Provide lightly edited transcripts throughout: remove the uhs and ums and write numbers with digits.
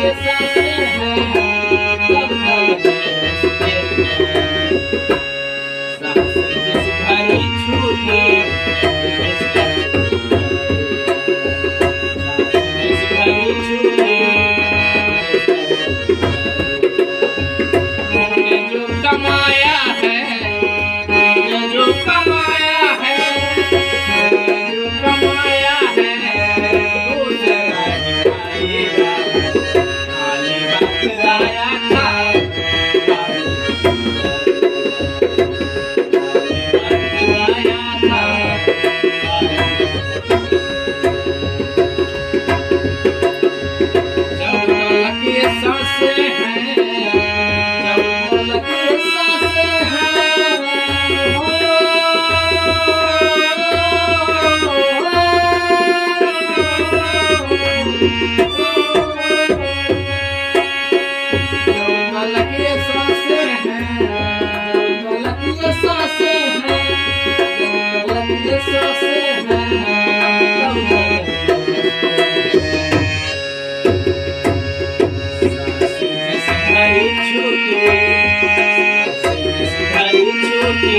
ये सांसें हैं तब तक हंसते हैं। सांस जिस घड़ी छूटी रिश्ता छूट जाए। सांस जिस घड़ी छूटी तुमने जो कमाया है, तुमने जो कमाया है, तुमने जो कमाया है दूसरा ही पाएगा। खाली वक्त आया था, खाली वक्त आया था। जब तलक ये सांसें हैं, जब तलक ये सांसें हैं, जब तलक ये सांसें हैं, जब तलक ये सांसें हैं, जब तलक ये सांसें हैं, तब तक सांस जिस घड़ी छूटी, सांस जिस घड़ी छूटी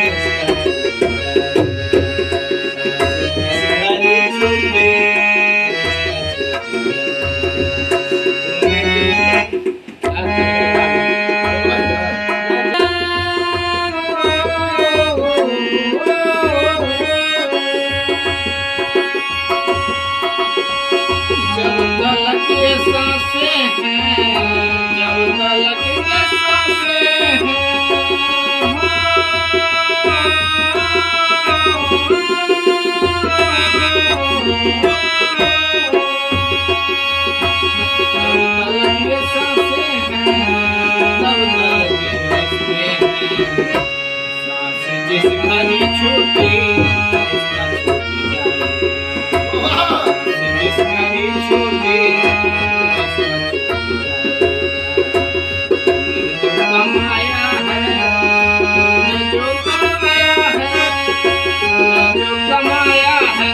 रिश्ता छूट जाए। सांस जिस घड़ी छूटी रिश्ता छूट जाए। जब तलक ये सांसें हैं, जब तलक ये सांसें हैं, जब तलक ये सांसें हैं तब तक हंसते हैं। सांस जिस घड़ी छूटी रिश्ता छूट जाए। सांस जिस घड़ी छूटी रिश्ता छूट जाएगा। तुमने जो कमाया है, तुमने जो कमाया है, तुमने जो कमाया है